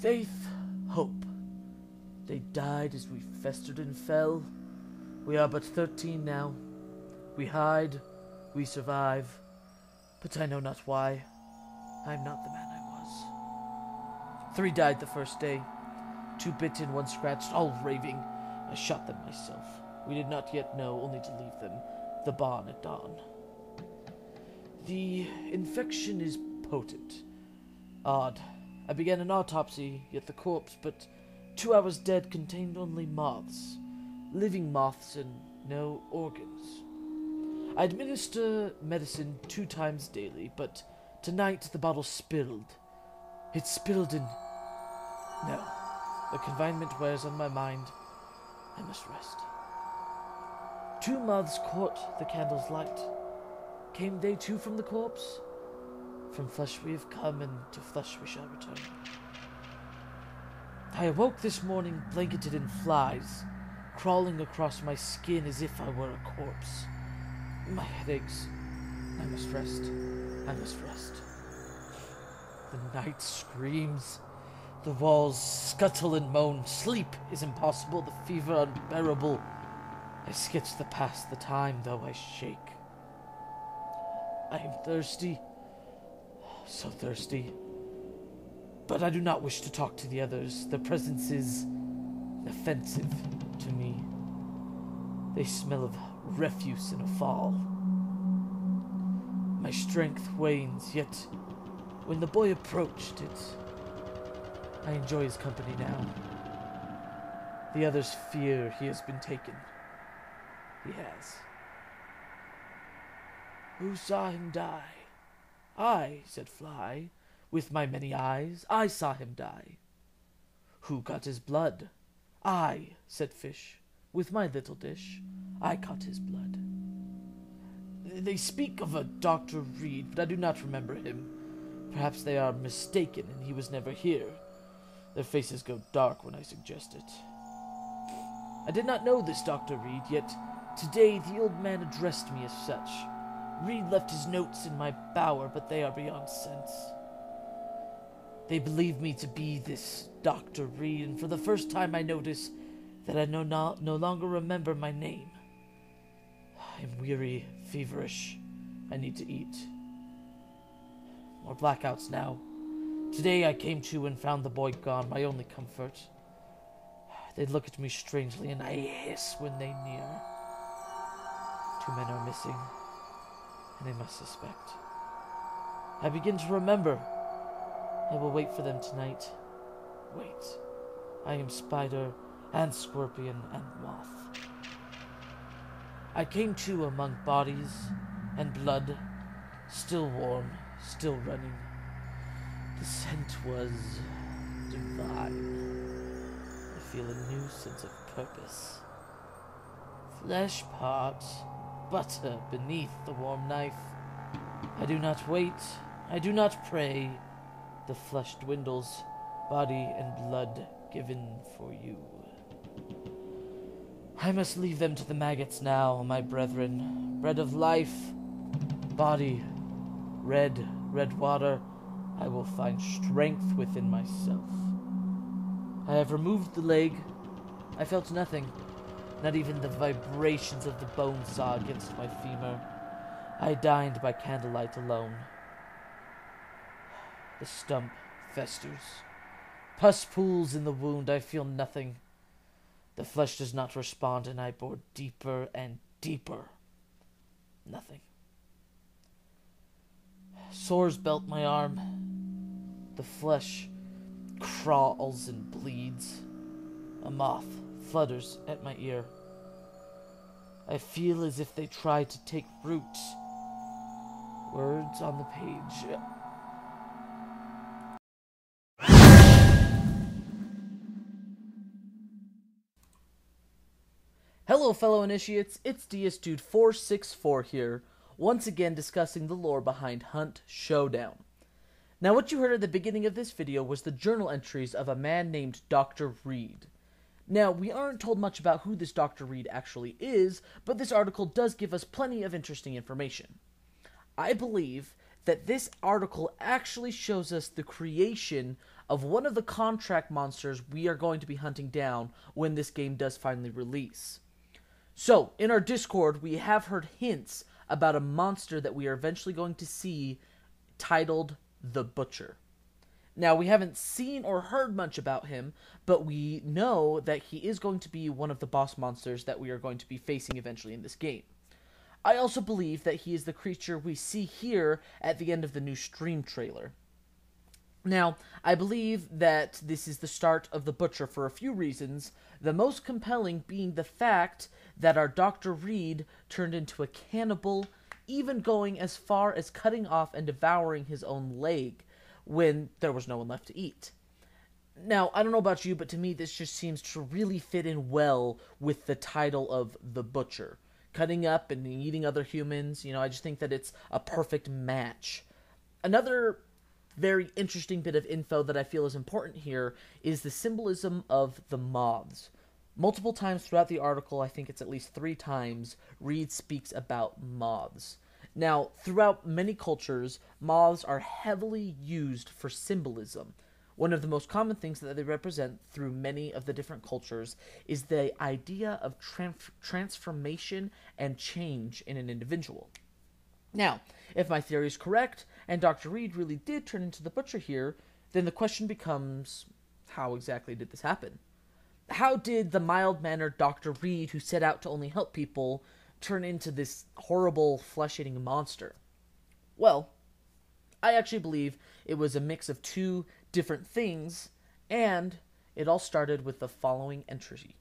Faith, hope. They died as we festered and fell. We are but 13 now. We hide, we survive, but I know not why. I am not the man I was. 3 died the first day. 2 bitten, 1 scratched, all raving. I shot them myself. We did not yet know, only to leave them, the barn at dawn. The infection is potent. Odd. I began an autopsy, yet the corpse, but 2 hours dead, contained only moths. Living moths and no organs. I administer medicine 2 times daily, but tonight the bottle spilled. It spilled in... No. The confinement wears on my mind. I must rest. 2 moths caught the candle's light. Came they too from the corpse? From flesh we have come, and to flesh we shall return. I awoke this morning blanketed in flies, crawling across my skin as if I were a corpse. My head aches. I must rest. I must rest. The night screams. The walls scuttle and moan. Sleep is impossible, the fever unbearable. I sketch the past, the time, though I shake. I am thirsty. So thirsty. But I do not wish to talk to the others. Their presence is offensive to me. They smell of refuse in a fall. My strength wanes, yet when the boy approached it, I enjoy his company now. The others fear he has been taken. He has. Who saw him die? I, said Fly, with my many eyes. I saw him die. Who got his blood? I, said Fish, with my little dish. I caught his blood. They speak of a Dr. Reed, but I do not remember him. Perhaps they are mistaken, and he was never here. Their faces go dark when I suggest it. I did not know this Dr. Reed, yet today the old man addressed me as such. Reed left his notes in my bower, but they are beyond sense. They believe me to be this Dr. Reed, and for the first time I notice that I no longer remember my name. I am weary, feverish. I need to eat. More blackouts now. Today I came to and found the boy gone, my only comfort. They look at me strangely, and I hiss when they near. 2 men are missing, and they must suspect. I begin to remember. I will wait for them tonight. Wait. I am spider and scorpion and moth. I came to among bodies and blood, still warm, still running. The scent was divine. I feel a new sense of purpose. Flesh parts, butter beneath the warm knife. I do not wait, I do not pray. The flesh dwindles, body and blood given for you. I must leave them to the maggots now, my brethren. Bread of life, body, red water. I will find strength within myself. I have removed the leg. I felt nothing, not even the vibrations of the bone saw against my femur. I dined by candlelight alone. The stump festers. Pus pools in the wound. I feel nothing. The flesh does not respond, and I bore deeper and deeper. Nothing. Sores belt my arm. The flesh crawls and bleeds. A moth flutters at my ear. I feel as if they try to take root. Words on the page. Hello fellow initiates, it's DS Dude464 here, once again discussing the lore behind Hunt Showdown. Now what you heard at the beginning of this video was the journal entries of a man named Dr. Reed. Now, we aren't told much about who this Dr. Reed actually is, but this article does give us plenty of interesting information. I believe that this article actually shows us the creation of one of the contract monsters we are going to be hunting down when this game does finally release. So, in our Discord, we have heard hints about a monster that we are eventually going to see titled The Butcher. Now, we haven't seen or heard much about him, but we know that he is going to be one of the boss monsters that we are going to be facing eventually in this game. I also believe that he is the creature we see here at the end of the new stream trailer. Now, I believe that this is the start of the Butcher for a few reasons, the most compelling being the fact that our Dr. Reed turned into a cannibal, even going as far as cutting off and devouring his own leg when there was no one left to eat. Now, I don't know about you, but to me this just seems to really fit in well with the title of The Butcher. Cutting up and eating other humans, I just think that it's a perfect match. Another very interesting bit of info that I feel is important here is the symbolism of the moths. Multiple times throughout the article, I think it's at least 3 times, Reed speaks about moths. Now, throughout many cultures, moths are heavily used for symbolism. One of the most common things that they represent through many of the different cultures is the idea of transformation and change in an individual. Now, if my theory is correct, and Dr. Reed really did turn into the Butcher here, then the question becomes, how exactly did this happen? How did the mild-mannered Dr. Reed, who set out to only help people, turn into this horrible, flesh-eating monster? Well, I actually believe it was a mix of 2 different things, and it all started with the following entry.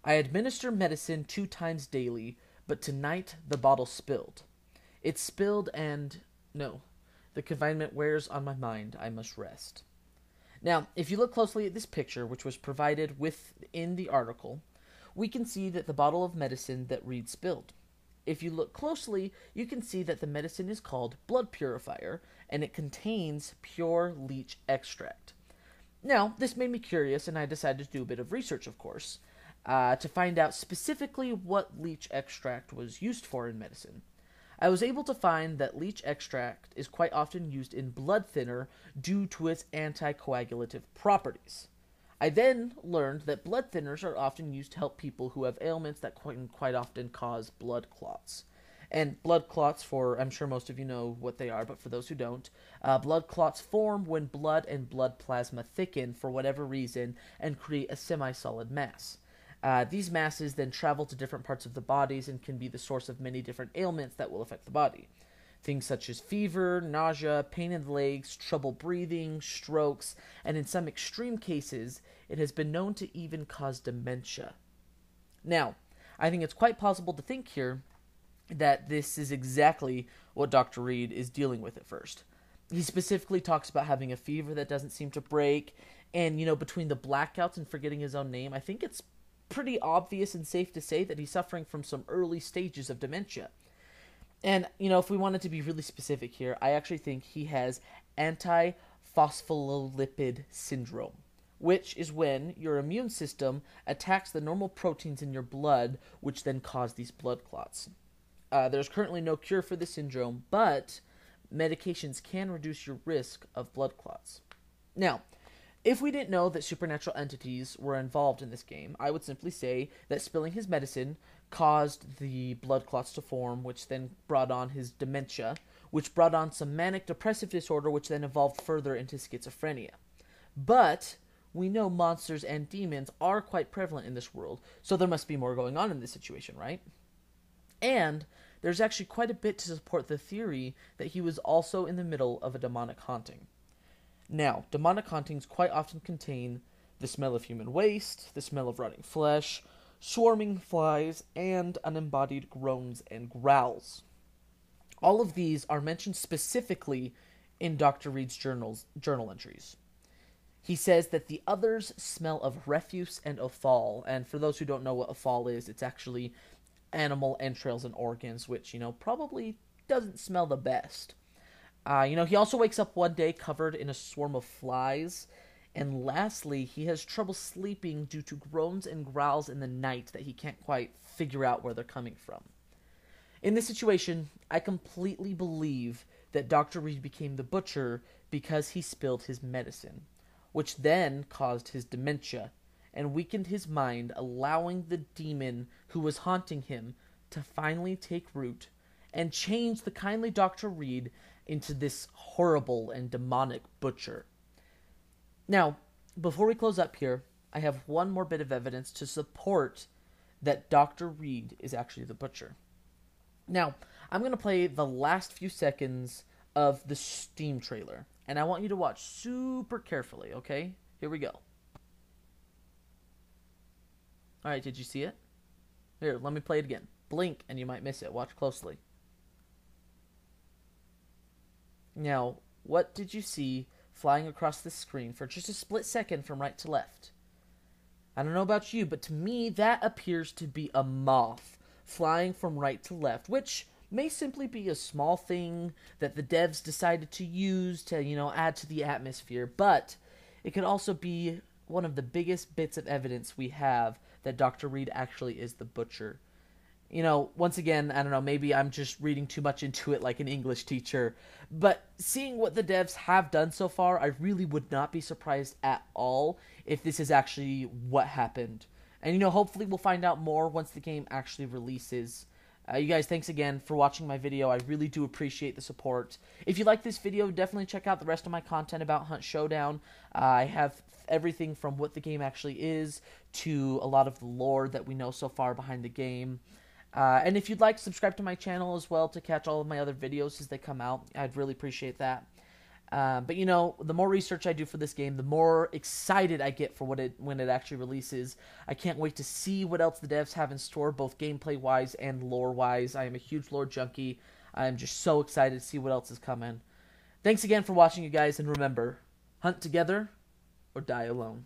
I administer medicine 2 times daily, but tonight the bottle spilled. It spilled and... no, the confinement wears on my mind. I must rest. Now, if you look closely at this picture, which was provided within the article, we can see that the bottle of medicine that Reed spilled. If you look closely, you can see that the medicine is called Blood Purifier, and it contains pure leech extract. Now, this made me curious, and I decided to do a bit of research, of course, to find out specifically what leech extract was used for in medicine. I was able to find that leech extract is quite often used in blood thinner due to its anticoagulative properties. I then learned that blood thinners are often used to help people who have ailments that quite often cause blood clots. And blood clots, I'm sure most of you know what they are, but for those who don't, blood clots form when blood and blood plasma thicken for whatever reason and create a semi-solid mass. These masses then travel to different parts of the bodies and can be the source of many different ailments that will affect the body. Things such as fever, nausea, pain in the legs, trouble breathing, strokes, and in some extreme cases, it has been known to even cause dementia. Now, I think it's quite possible to think here that this is exactly what Dr. Reed is dealing with at first. He specifically talks about having a fever that doesn't seem to break, and, between the blackouts and forgetting his own name, I think it's pretty obvious and safe to say that he's suffering from some early stages of dementia. And, if we wanted to be really specific here, I actually think he has antiphospholipid syndrome, which is when your immune system attacks the normal proteins in your blood, which then cause these blood clots. There's currently no cure for this syndrome, but medications can reduce your risk of blood clots. Now, if we didn't know that supernatural entities were involved in this game, I would simply say that spilling his medicine caused the blood clots to form, which then brought on his dementia, which brought on some manic depressive disorder, which then evolved further into schizophrenia. But we know monsters and demons are quite prevalent in this world, so there must be more going on in this situation, right? And there's actually quite a bit to support the theory that he was also in the middle of a demonic haunting. Now, demonic hauntings quite often contain the smell of human waste, the smell of rotting flesh, swarming flies, and unembodied groans and growls. All of these are mentioned specifically in Dr. Reed's journal entries. He says that the others smell of refuse and offal, and for those who don't know what offal is, it's actually animal entrails and organs, which, probably doesn't smell the best. He also wakes up one day covered in a swarm of flies. And lastly, he has trouble sleeping due to groans and growls in the night that he can't quite figure out where they're coming from. In this situation, I completely believe that Dr. Reed became the Butcher because he spilled his medicine, which then caused his dementia and weakened his mind, allowing the demon who was haunting him to finally take root and change the kindly Dr. Reed into this horrible and demonic butcher. Now, before we close up here, I have one more bit of evidence to support that Dr. Reed is actually the butcher. Now, I'm going to play the last few seconds of the Steam trailer, and I want you to watch super carefully, okay? Here we go. Alright, did you see it? Here, let me play it again. Blink, and you might miss it. Watch closely. Now, what did you see flying across the screen for just a split second from right to left? I don't know about you, but to me, that appears to be a moth flying from right to left, which may simply be a small thing that the devs decided to use to, add to the atmosphere, but it could also be one of the biggest bits of evidence we have that Dr. Reed actually is the butcher. Once again, I don't know, maybe I'm just reading too much into it like an English teacher, but seeing what the devs have done so far, I really would not be surprised at all if this is actually what happened. And, hopefully we'll find out more once the game actually releases. You guys, thanks again for watching my video. I really do appreciate the support. If you like this video, definitely check out the rest of my content about Hunt Showdown. I have everything from what the game actually is to a lot of the lore that we know so far behind the game. And if you'd like, subscribe to my channel as well to catch all of my other videos as they come out. I'd really appreciate that. But the more research I do for this game, the more excited I get for when it actually releases. I can't wait to see what else the devs have in store, both gameplay-wise and lore-wise. I am a huge lore junkie. I'm just so excited to see what else is coming. Thanks again for watching, you guys, and remember, hunt together or die alone.